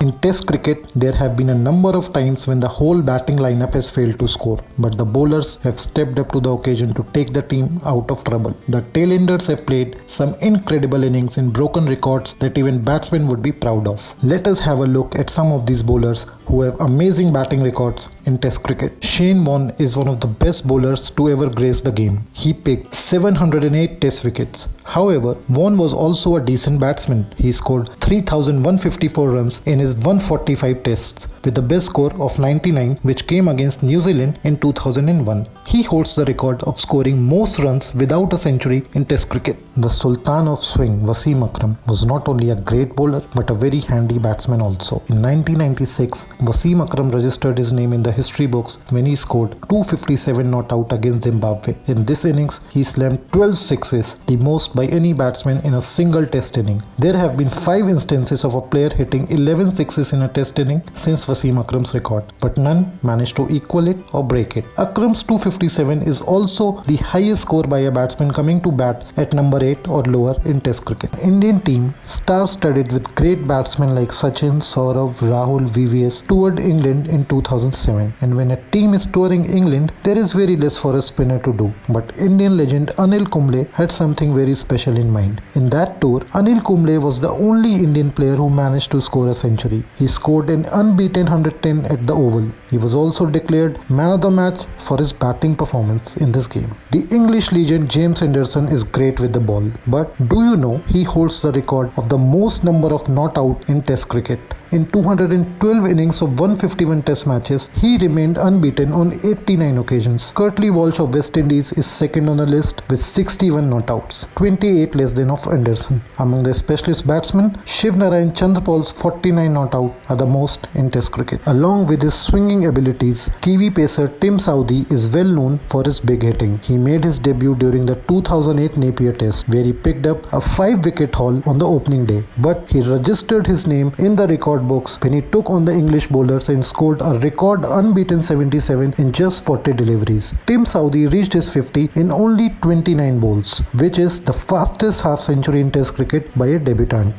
In Test cricket, there have been a number of times when the whole batting lineup has failed to score, but the bowlers have stepped up to the occasion to take the team out of trouble. The tailenders have played some incredible innings and broken records that even batsmen would be proud of. Let us have a look at some of these bowlers who have amazing batting records in Test cricket. Shane Warne is one of the best bowlers to ever grace the game. He picked 708 Test wickets. However, Warne was also a decent batsman. He scored 3,154 runs in his 145 tests with the best score of 99, which came against New Zealand in 2001. He holds the record of scoring most runs without a century in Test cricket. The Sultan of Swing, Wasim Akram, was not only a great bowler but a very handy batsman also. In 1996, Wasim Akram registered his name in the history books when he scored 257 not out against Zimbabwe. In this innings, he slammed 12 sixes, the most by any batsman in a single Test inning. There have been 5 instances of a player hitting 11 sixes in a Test inning since Wasim Akram's record, but none managed to equal it or break it. Akram's 257 is also the highest score by a batsman coming to bat at number 8 or lower in Test cricket. Indian team, star-studded with great batsmen like Sachin, Saurav, Rahul, VVS, toured England in 2007, and when a team is touring England, there is very less for a spinner to do. But Indian legend Anil Kumble had something very special in mind. In that tour, Anil Kumble was the only Indian player who managed to score a century. He scored an unbeaten 110 at the Oval. He was also declared man of the match for his batting performance in this game. The English legend James Henderson is great with the ball, but do you know he holds the record of the most number of not out in Test cricket? In 212 innings of 151 Test matches, he remained unbeaten on 89 occasions. Curtly Walsh of West Indies is second on the list with 61 not outs, 28 less than of Henderson. Among the specialist batsmen, Shiv Narayan Chanderpaul's 49 not out are the most in Test cricket. Along with his swinging abilities, Kiwi pacer Tim Southee is well known for his big hitting. He made his debut during the 2008 Napier Test, where he picked up a 5-wicket haul on the opening day, but he registered his name in the record books when he took on the English bowlers and scored a record unbeaten 77 in just 40 deliveries. Tim Southee reached his 50 in only 29 bowls, which is the fastest half century in Test cricket by a debutant.